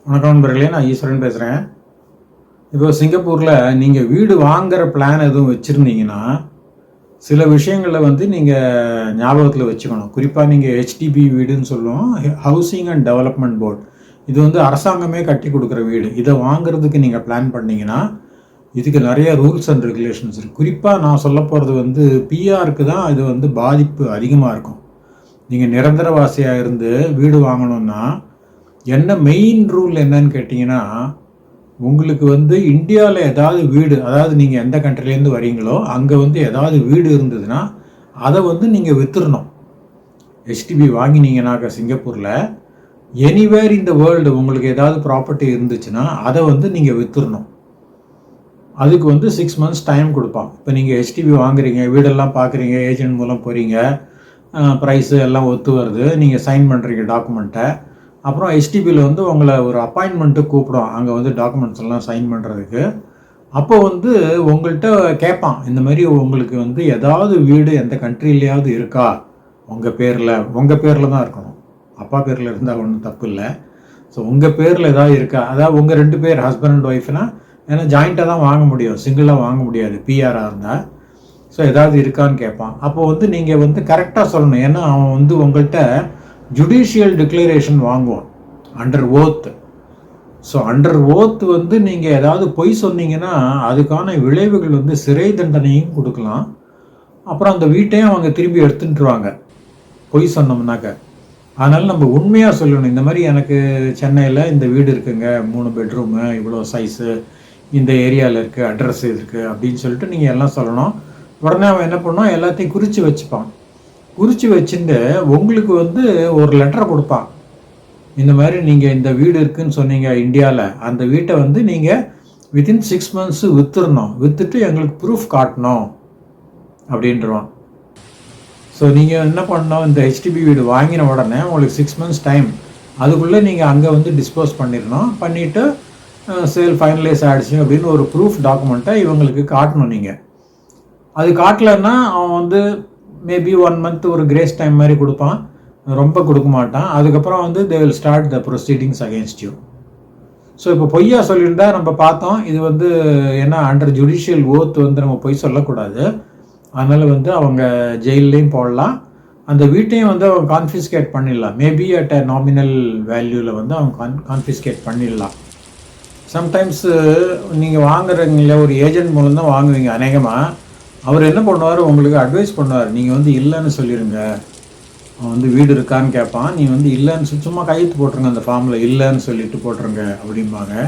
வணக்கம் நண்பர்களே, நான் ஈஸ்வரன் பேசுகிறேன். இப்போ சிங்கப்பூரில் நீங்கள் வீடு வாங்குகிற பிளான் எதுவும் வச்சுருந்தீங்கன்னா சில விஷயங்களை வந்து நீங்கள் ஞாபகத்தில் வச்சுக்கணும். குறிப்பாக நீங்கள் ஹெச்டிபி வீடுன்னு சொல்லுவோம், ஹவுசிங் அண்ட் டெவலப்மெண்ட் போர்டு. இது வந்து அரசாங்கமே கட்டி கொடுக்குற வீடு. இதை வாங்குறதுக்கு நீங்கள் பிளான் பண்ணிங்கன்னா இதுக்கு நிறைய ரூல்ஸ் அண்ட் ரெகுலேஷன்ஸ் இருக்குது. குறிப்பாக நான் சொல்ல போகிறது வந்து பிஆருக்கு தான் இது வந்து பாதிப்பு அதிகமாக இருக்கும். நீங்கள் நிரந்தரவாசியாக இருந்து வீடு வாங்கணுன்னா என்ன மெயின் ரூல் என்னன்னு கேட்டிங்கன்னா, உங்களுக்கு வந்து இந்தியாவில் ஏதாவது வீடு, அதாவது நீங்கள் எந்த கண்ட்ரிலேருந்து வரீங்களோ அங்கே வந்து ஏதாவது வீடு இருந்ததுன்னா அதை வந்து நீங்கள் விற்றுடணும். ஹெச்டிபி வாங்கினீங்கன்னாக்க சிங்கப்பூரில் எனிவேர் இந்த வேர்ல்டு உங்களுக்கு ஏதாவது ப்ராப்பர்ட்டி இருந்துச்சுன்னா அதை வந்து நீங்கள் விற்றுடணும். அதுக்கு வந்து 6 months டைம் கொடுப்பான். இப்போ நீங்கள் ஹெச்டிபி வாங்குறீங்க, வீடெல்லாம் பார்க்குறீங்க, ஏஜென்ட் மூலம் போகிறீங்க, ப்ரைஸு எல்லாம் ஒத்து வருது, நீங்கள் சைன் பண்ணுறீங்க டாக்குமெண்ட்டை. அப்புறம் ஹெச்டிபியில் வந்து உங்களை ஒரு அப்பாயின்மெண்ட்டு கூப்பிடும், அங்கே வந்து டாக்குமெண்ட்ஸ் எல்லாம் சைன் பண்ணுறதுக்கு. அப்போ வந்து உங்கள்கிட்ட கேட்பான், இந்த மாதிரி உங்களுக்கு வந்து ஏதாவது வீடு எந்த கண்ட்ரிலையாவது இருக்கா, உங்கள் பேரில் தான் இருக்கணும். அப்பா பேரில் இருந்தால் ஒன்றும் தப்பு இல்லை. ஸோ உங்கள் பேரில் ஏதாவது இருக்கா, அதாவது உங்கள் 2 பேர் ஹஸ்பண்ட் அண்ட் ஒய்ஃப்னா, ஏன்னா ஜாயிண்ட்டாக தான் வாங்க முடியும், சிங்கிளாக வாங்க முடியாது பிஆராக இருந்தால். ஸோ ஏதாவது இருக்கான்னு கேட்பான். அப்போ வந்து நீங்கள் வந்து கரெக்டாக சொல்லணும். ஏன்னா அவன் வந்து உங்கள்கிட்ட ஜுடிஷியல் டிக்ளரேஷன் வாங்குவோம் under oath. So under oath வந்து நீங்கள் ஏதாவது பொய் சொன்னீங்கன்னா அதுக்கான விளைவுகள் வந்து சிறை தண்டனையும் கொடுக்கலாம். அப்புறம் அந்த வீட்டையும் அவங்க திரும்பி எடுத்துட்டுருவாங்க பொய் சொன்னோம்னாக்க. அதனால் நம்ம உண்மையாக சொல்லணும். இந்த மாதிரி எனக்கு சென்னையில் இந்த வீடு இருக்குங்க, 3 பெட்ரூமு, இவ்வளோ சைஸு, இந்த ஏரியாவில் இருக்குது, அட்ரஸ் இருக்குது அப்படின்னு சொல்லிட்டு நீங்கள் எல்லாம் சொல்லணும். உடனே அவன் என்ன பண்ணுவான், எல்லாத்தையும் குறித்து வச்சுப்பான். குறித்து வச்சுட்டு உங்களுக்கு வந்து ஒரு லெட்டரை கொடுப்பான். இந்த மாதிரி நீங்கள் இந்த வீடு இருக்குதுன்னு சொன்னீங்க இந்தியாவில், அந்த வீட்டை வந்து நீங்கள் வித்தின் 6 months விற்றுடணும், விற்றுட்டு எங்களுக்கு ப்ரூஃப் காட்டணும் அப்படின்றவான். ஸோ நீங்கள் என்ன பண்ணணும், இந்த ஹெச்டிபி வீடு வாங்கின உடனே உங்களுக்கு 6 months டைம், அதுக்குள்ளே நீங்கள் அங்கே வந்து டிஸ்போஸ் பண்ணிடணும். பண்ணிவிட்டு சேல் ஃபைனலைஸ் ஆகிடுச்சு அப்படின்னு ஒரு ப்ரூஃப் டாக்குமெண்ட்டை இவங்களுக்கு காட்டணும். நீங்கள் அது காட்டலைன்னா அவன் வந்து மேபி 1 month ஒரு கிரேஸ் டைம் மாதிரி கொடுப்பான், ரொம்ப கொடுக்க மாட்டான். அதுக்கப்புறம் வந்து they will start the proceedings against you. So இப்போ பொய்யா சொல்லியிருந்தா நம்ம பார்த்தோம், இது வந்து ஏன்னா அண்டர் ஜுடிஷியல் ஓத் வந்து நம்ம பொய் சொல்லக்கூடாது. அதனால் வந்து அவங்க ஜெயிலையும் போடலாம், அந்த வீட்டையும் வந்து அவங்க கான்ஃபிஸ்கேட் பண்ணிடலாம். மேபி அட் அ நாமினல் வேல்யூவில் வந்து அவங்க கான்ஃபிஸ்கேட் பண்ணிடலாம். சம்டைம்ஸ் நீங்கள் வாங்குறீங்களே ஒரு ஏஜென்ட் மூலம் தான் வாங்குவீங்க அநேகமாக. அவர் என்ன பண்ணுவார், உங்களுக்கு அட்வைஸ் பண்ணுவார், நீங்கள் வந்து இல்லைன்னு சொல்லிடுங்க. அவன் வந்து வீடு இருக்கான்னு கேட்பான், நீ வந்து இல்லைன்னு சும்மா கையெழுத்து போட்டுருங்க அந்த ஃபார்மில், இல்லைன்னு சொல்லிட்டு போட்டுருங்க அப்படிம்பாங்க.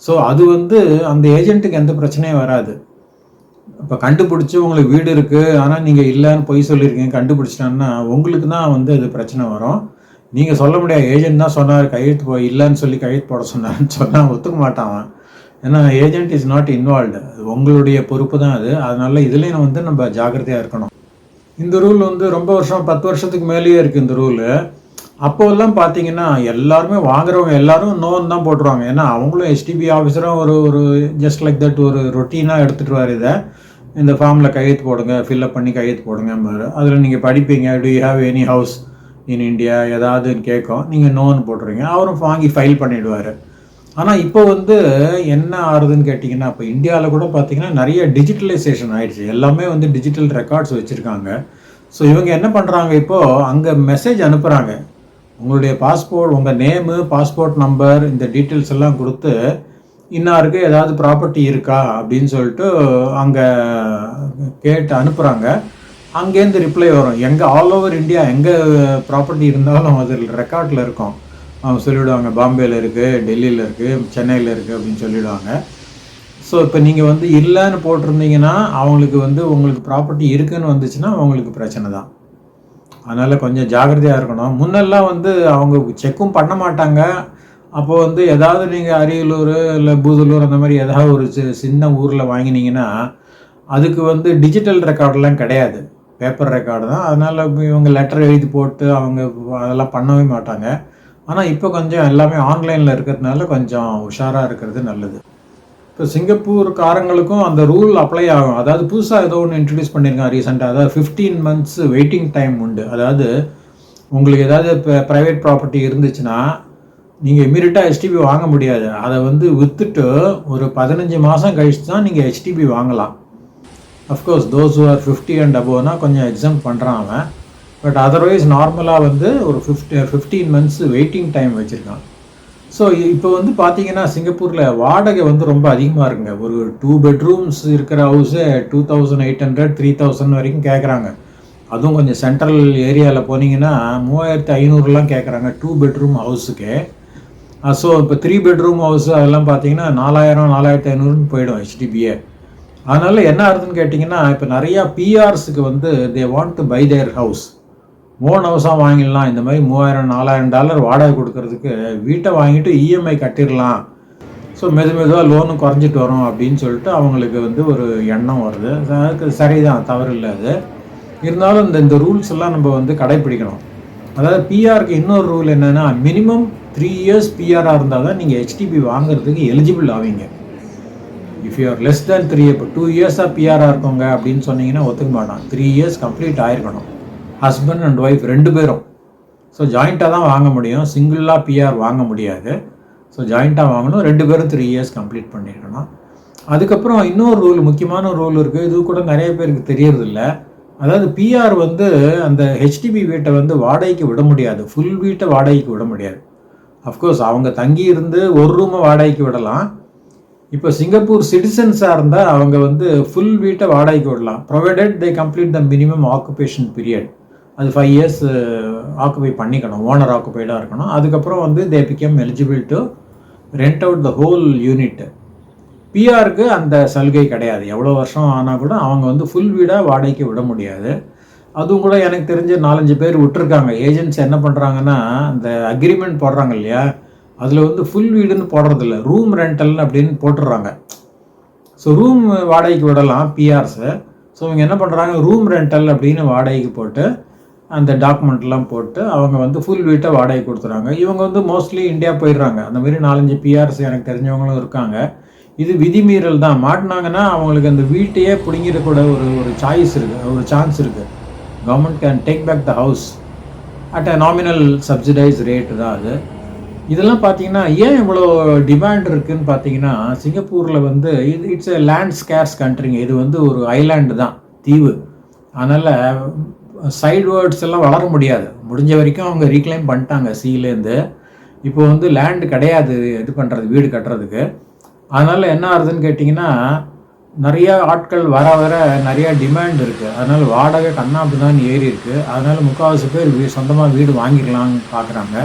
ஸோ அது வந்து அந்த ஏஜென்ட்டுக்கு எந்த பிரச்சனையும் வராது. இப்போ கண்டுபிடிச்சி உங்களுக்கு வீடு இருக்குது ஆனால் நீங்கள் இல்லைன்னு பொய் சொல்லியிருக்கீங்க கண்டுபிடிச்சிட்டான்னா உங்களுக்கு தான் வந்து அது பிரச்சனை வரும். நீங்கள் சொல்ல முடியாது, ஏஜென்ட் தான் சொன்னார் கையெழுத்து இல்லைன்னு சொல்லி கையெழுத்து போட சொன்னார்னு சொன்னால் ஒத்துக்க மாட்டான். ஏன்னா ஏஜென்ட் இஸ் நாட் இன்வால்வ்டு, உங்களுடைய பொறுப்பு தான் அது. அதனால இதுலேயும் வந்து நம்ம ஜாக்கிரதையாக இருக்கணும். இந்த ரூல் வந்து ரொம்ப வருஷம் 10 வருஷத்துக்கு மேலேயே இருக்குது இந்த ரூலு. அப்போல்லாம் பார்த்தீங்கன்னா எல்லாருமே வாங்குறவங்க எல்லாரும் நோன்னு தான் போட்டுருவாங்க. ஏன்னா அவங்களும் ஹெச்டிபி ஆஃபீஸரும் ஒரு ஜஸ்ட் லைக் தட் ஒரு ரொட்டீனாக எடுத்துகிட்டு வர இதை, இந்த ஃபார்மில் கையெழுத்து போடுங்க, ஃபில்அப் பண்ணி கையெழுத்து போடுங்க. அதில் நீங்கள் படிப்பீங்க, do you have any house in India ஏதாவதுன்னு கேட்கும், நீங்கள் நோன்னு போட்டுருவீங்க, அவரும் வாங்கி ஃபைல் பண்ணிவிடுவார். ஆனால் இப்போ வந்து என்ன ஆகுதுன்னு கேட்டிங்கன்னா, இப்போ இந்தியாவில் கூட பார்த்திங்கன்னா நிறைய டிஜிட்டலைசேஷன் ஆகிடுச்சு, எல்லாமே வந்து டிஜிட்டல் ரெக்கார்ட்ஸ் வச்சுருக்காங்க. ஸோ இவங்க என்ன பண்ணுறாங்க, இப்போது அங்கே மெசேஜ் அனுப்புகிறாங்க, உங்களுடைய பாஸ்போர்ட், உங்கள் நேமு, பாஸ்போர்ட் நம்பர், இந்த டீட்டெயில்ஸ் எல்லாம் கொடுத்து இன்னாருக்கு ஏதாவது ப்ராப்பர்ட்டி இருக்கா அப்படின்னு சொல்லிட்டு அங்கே கேட்டு அனுப்புகிறாங்க. அங்கேருந்து ரிப்ளை வரும், எங்கே ஆல் ஓவர் இந்தியா எங்கே ப்ராப்பர்ட்டி இருந்தாலும் அதில் ரெக்கார்டில் இருக்கும். அவங்க சொல்லிவிடுவாங்க, பாம்பேயில் இருக்குது, டெல்லியில் இருக்குது, சென்னையில் இருக்குது அப்படின்னு சொல்லிவிடுவாங்க. ஸோ இப்போ நீங்கள் வந்து இல்லைன்னு போட்டிருந்தீங்கன்னா அவங்களுக்கு வந்து உங்களுக்கு ப்ராப்பர்ட்டி இருக்குதுன்னு வந்துச்சுன்னா அவங்களுக்கு பிரச்சனை தான். அதனால் கொஞ்சம் ஜாக்கிரதையாக இருக்கணும். முன்னெல்லாம் வந்து அவங்க செக்கும் பண்ண மாட்டாங்க. அப்போது வந்து ஏதாவது நீங்கள் அரியலூர் இல்லை பூதலூர் அந்த மாதிரி ஏதாவது ஒரு சின்ன ஊரில் வாங்கினீங்கன்னா அதுக்கு வந்து டிஜிட்டல் ரெக்கார்டெலாம் கிடையாது, பேப்பர் ரெக்கார்டு தான். அதனால் இவங்க லெட்டர் எழுதி போட்டு அவங்க அதெல்லாம் பண்ணவே மாட்டாங்க. ஆனால் இப்போ கொஞ்சம் எல்லாமே ஆன்லைனில் இருக்கிறதுனால கொஞ்சம் உஷாராக இருக்கிறது நல்லது. இப்போ சிங்கப்பூர் காரங்களுக்கும் அந்த ரூல் அப்ளை ஆகும். அதாவது புதுசாக ஏதோ ஒன்று இன்ட்ரடியூஸ் பண்ணியிருக்காங்க ரீசெண்டாக, அதாவது 15 months வெயிட்டிங் டைம் உண்டு. அதாவது உங்களுக்கு ஏதாவது இப்போ ப்ரைவேட் ப்ராப்பர்ட்டி இருந்துச்சுன்னா நீங்கள் இமீடியட்டாக ஹெச்டிபி வாங்க முடியாது. அதை வந்து விற்றுட்டு ஒரு 15 மாதம் கழிச்சு தான் நீங்கள் ஹெச்டிபி வாங்கலாம். Of course those who are 50 and அபோவ்னா கொஞ்சம் எக்ஸாம் பண்ணுறான் அவன். பட் அதர்வைஸ் நார்மலாக வந்து ஒரு 15 months வெயிட்டிங் டைம் வச்சுருக்கான். ஸோ இப்போ வந்து பார்த்தீங்கன்னா சிங்கப்பூரில் வாடகை வந்து ரொம்ப அதிகமாக இருக்குங்க. ஒரு 2 bedrooms இருக்கிற ஹவுஸே 2800 3000 வரைக்கும் கேட்குறாங்க. அதுவும் கொஞ்சம் சென்ட்ரல் ஏரியாவில் போனீங்கன்னா 3500 கேட்குறாங்க 2 bedroom ஹவுஸுக்கு. ஸோ இப்போ 3 bedroom ஹவுஸ் அதெல்லாம் பார்த்தீங்கன்னா 4000 4500 போயிடும் ஹெச்டிபியே. அதனால் என்ன ஆகுதுன்னு கேட்டிங்கன்னா, இப்போ நிறையா பிஆர்ஸுக்கு வந்து they want to buy their house, own ஹவுஸாக வாங்கிடலாம். இந்த மாதிரி $3000 $4000 வாடகை கொடுக்கறதுக்கு வீட்டை வாங்கிட்டு இஎம்ஐ கட்டிடலாம். ஸோ மெதுவாக லோனு குறைஞ்சிட்டு வரும் அப்படின்னு சொல்லிட்டு அவங்களுக்கு வந்து ஒரு எண்ணம் வருது. அதுக்கு சரிதான், தவறு இல்லை. அது இருந்தாலும் இந்த ரூல்ஸ் எல்லாம் நம்ம வந்து கடைப்பிடிக்கணும். அதாவது பிஆருக்கு இன்னொரு ரூல் என்னென்னா, மினிமம் 3 years பிஆராக இருந்தால் தான் நீங்கள் ஹெச்டிபி வாங்குறதுக்கு எலிஜிபிள் ஆவீங்க. If you are less than 3 இப்போ 2 yearsஆக பிஆராக இருக்கோங்க அப்படின்னு சொன்னீங்கன்னா ஒத்துக்க மாட்டான். 3 years கம்ப்ளீட் ஆகிருக்கணும், ஹஸ்பண்ட் அண்ட் ஒய்ஃப் 2 பேரும். ஸோ ஜாயிண்ட்டாக தான் வாங்க முடியும், சிங்கிளாக பிஆர் வாங்க முடியாது. ஸோ ஜாயிண்ட்டாக வாங்கணும், 2 பேரும் 3 years கம்ப்ளீட் பண்ணியிருக்கணும். அதுக்கப்புறம் இன்னொரு ரூல், முக்கியமான ரூல் இருக்குது. இது கூட நிறைய பேருக்கு தெரியறதில்ல. அதாவது பிஆர் வந்து அந்த ஹெச்டிபி வீட்டை வந்து வாடகைக்கு விட முடியாது, ஃபுல் வீட்டை வாடகைக்கு விட முடியாது. அஃப்கோர்ஸ் அவங்க தங்கி இருந்து ஒரு ரூமை வாடகைக்கு விடலாம். இப்போ சிங்கப்பூர் சிட்டிசன்ஸாக இருந்தால் அவங்க வந்து ஃபுல் வீட்டை வாடகைக்கு விடலாம், provided they complete the minimum occupation period. அது 5 years ஆக்குபை பண்ணிக்கணும், ஓனர் ஆக்குபைடாக இருக்கணும். அதுக்கப்புறம் வந்து they become eligible to rent out the whole unit. பிஆருக்கு அந்த சலுகை கிடையாது. எவ்வளோ வருஷம் ஆனால் கூட அவங்க வந்து ஃபுல் வீடாக வாடகைக்கு விட முடியாது. அதுவும் கூட எனக்கு தெரிஞ்ச 4-5 பேர் விட்டுருக்காங்க. ஏஜென்ட்ஸ் என்ன பண்ணுறாங்கன்னா, அந்த அக்ரிமெண்ட் போடுறாங்க இல்லையா, அதில் வந்து ஃபுல் வீடுன்னு போடுறதில்ல, ரூம் ரெண்டல் அப்படின்னு போட்டுடுறாங்க. ஸோ ரூம் வாடகைக்கு விடலாம் பிஆர்ஸு. ஸோ இவங்க என்ன பண்ணுறாங்க, ரூம் ரெண்டல் அப்படின்னு வாடகைக்கு போட்டு அந்த டாக்குமெண்ட்லாம் போட்டு அவங்க வந்து ஃபுல் வீட்டை வாடகை கொடுத்துறாங்க. இவங்க வந்து மோஸ்ட்லி இந்தியா போயிடுறாங்க. அந்த மாதிரி 4-5 பிஆர்ஸ் எனக்கு தெரிஞ்சவங்களும் இருக்காங்க. இது விதிமீறல் தான். மாட்டினாங்கன்னா அவங்களுக்கு அந்த வீட்டையே பிடிங்கிடக்கூட ஒரு சாய்ஸ் இருக்குது, ஒரு சான்ஸ் இருக்குது. Government can take back the house at a nominal subsidise rate தான் அது. இதெல்லாம் பார்த்தீங்கன்னா ஏன் இவ்வளோ டிமாண்ட் இருக்குதுன்னு பார்த்தீங்கன்னா, சிங்கப்பூரில் வந்து இட்ஸ் எ லேண்ட் ஸ்கேர்ஸ் கண்ட்ரிங்க. இது வந்து ஒரு ஐலாண்டு தான், தீவு. அதனால் சைடு வேர்ட்ஸ் எல்லாம் வளர முடியாது. முடிஞ்ச வரைக்கும் அவங்க ரீக்ளைம் பண்ணிட்டாங்க சீலேருந்து. இப்போ வந்து லேண்டு கிடையாது இது பண்ணுறது, வீடு கட்டுறதுக்கு. அதனால் என்ன ஆகுதுன்னு கேட்டிங்கன்னா, நிறையா ஆட்கள் வர நிறையா டிமாண்ட் இருக்குது. அதனால் வாடகை கண்ணாப்புதான் ஏறி இருக்குது. அதனால் முக்கால்வாசி பேர் சொந்தமாக வீடு வாங்கிக்கலாம்னு பார்க்குறாங்க.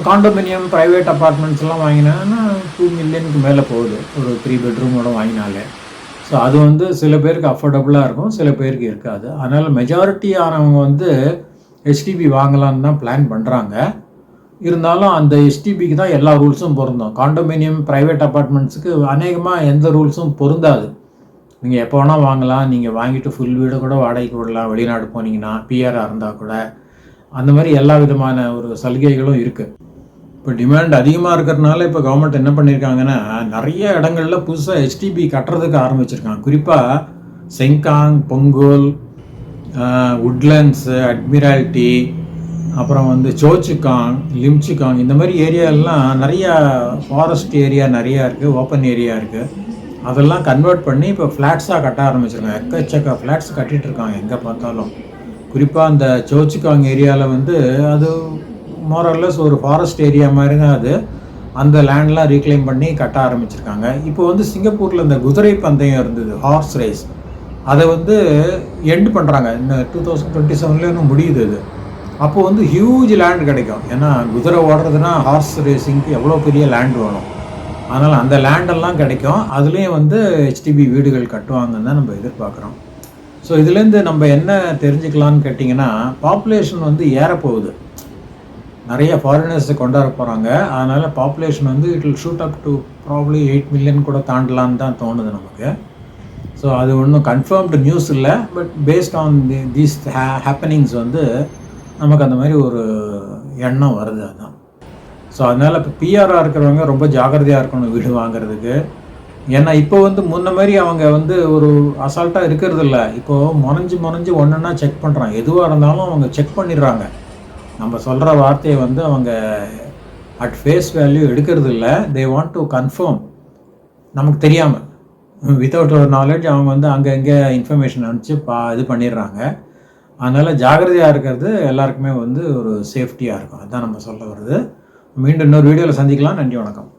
காண்டோமினியம் ப்ரைவேட் அப்பார்ட்மெண்ட்ஸ்லாம் வாங்கினாங்கன்னா 2 million மேலே போகுது, ஒரு 3 bedroom வாங்கினாலே. ஸோ அது வந்து சில பேருக்கு அஃபோர்டபுளாக இருக்கும், சில பேருக்கு இருக்காது. அதனால் மெஜாரிட்டி ஆனவங்க வந்து ஹெச்டிபி வாங்கலான்னு தான் பிளான் பண்ணுறாங்க. இருந்தாலும் அந்த ஹெச்டிபிக்கு தான் எல்லா ரூல்ஸும் பொருந்தும். காண்டோமினியம் ப்ரைவேட் அப்பார்ட்மெண்ட்ஸுக்கு அநேகமாக எந்த ரூல்ஸும் பொருந்தாது. நீங்கள் எப்போ வேணால் வாங்கலாம், நீங்கள் வாங்கிட்டு ஃபுல் வீடை கூட வாடகைக்கு விடலாம், வெளிநாடு போனீங்கன்னா பிஆராக இருந்தால் கூட. அந்த மாதிரி எல்லா விதமான ஒரு சலுகைகளும் இருக்குது. இப்போ டிமாண்ட் அதிகமாக இருக்கிறதுனால இப்போ கவர்மெண்ட் என்ன பண்ணியிருக்காங்கன்னா, நிறைய இடங்களில் புதுசாக ஹெச்டிபி கட்டுறதுக்கு ஆரம்பிச்சிருக்காங்க. குறிப்பாக செங்காங், பொங்கோல், உட்லண்ட்ஸு, அட்மிரால்ட்டி, அப்புறம் வந்து சோச்சுகாங், லிம்சுகாங், இந்த மாதிரி ஏரியாலாம் நிறையா ஃபாரஸ்ட் ஏரியா நிறையா இருக்குது, ஓப்பன் ஏரியா இருக்குது. அதெல்லாம் கன்வெர்ட் பண்ணி இப்போ ஃப்ளாட்ஸாக கட்ட ஆரம்பிச்சிருக்காங்க. எக்கச்சக்க ஃப்ளாட்ஸ் கட்டிகிட்டு இருக்காங்க எங்கே பார்த்தாலும். குறிப்பாக அந்த சோச்சுகாங் ஏரியாவில் வந்து அது மோரல்லஸ் ஒரு ஃபாரஸ்ட் ஏரியா மாதிரி தான் அது. அந்த லேண்ட்லாம் ரீக்ளைம் பண்ணி கட்ட ஆரம்பிச்சிருக்காங்க. இப்போ வந்து சிங்கப்பூரில் இந்த குதிரை பந்தயம் இருந்தது, ஹார்ஸ் ரேஸ், அதை வந்து எண்டு பண்ணுறாங்க. இன்னும் 2027 இன்னும் முடியுது அது. அப்போது வந்து ஹியூஜ் லேண்ட் கிடைக்கும். ஏன்னா குதிரை ஓடுறதுனா ஹார்ஸ் ரேசிங்க்கு எவ்வளோ பெரிய லேண்ட் வேணும். அதனால் அந்த லேண்டெல்லாம் கிடைக்கும். அதுலேயும் வந்து ஹெச்டிபி வீடுகள் கட்டுவாங்கன்னு தான் நம்ம எதிர்பார்க்குறோம். ஸோ இதுலேருந்து நம்ம என்ன தெரிஞ்சுக்கலான்னு கேட்டிங்கன்னா, பாப்புலேஷன் வந்து ஏறப்போகுது. நிறைய ஃபாரினர்ஸை கொண்டாட போகிறாங்க. அதனால் பாப்புலேஷன் வந்து it will shoot up to probably 8 million கூட தாண்டலான்னு தான் தோணுது நமக்கு. ஸோ அது ஒன்றும் கன்ஃபார்ம்டு நியூஸ் இல்லை. But based on these happenings வந்து நமக்கு அந்த மாதிரி ஒரு எண்ணம் வருது. அதுதான். ஸோ அதனால் இப்போ பிஆராக இருக்கிறவங்க ரொம்ப ஜாக்கிரதையாக இருக்கணும் வீடு வாங்குறதுக்கு. ஏன்னா இப்போ வந்து முன்ன மாதிரி அவங்க வந்து ஒரு அசால்ட்டாக இருக்கிறது இல்லை. இப்போது முனைஞ்சு ஒன்றுன்னா செக் பண்ணுறாங்க. எதுவாக இருந்தாலும் அவங்க செக் பண்ணிடுறாங்க. நம்ம சொல்கிற வார்த்தையை வந்து அவங்க அட் ஃபேஸ் வேல்யூ எடுக்கிறது இல்லை. தே வாண்ட் டு கன்ஃபார்ம், நமக்கு தெரியாமல் வித்தவுட் ஒரு நாலேஜ் அவங்க வந்து அங்கே இங்கே இன்ஃபர்மேஷன் அனுப்பிச்சு இது பண்ணிடுறாங்க. அதனால் ஜாகிரதையாக இருக்கிறது எல்லாருக்குமே வந்து ஒரு சேஃப்டியாக இருக்கும். அதுதான் நம்ம சொல்ல வருது. மீண்டும் இன்னொரு வீடியோவில் சந்திக்கலாம். நன்றி, வணக்கம்.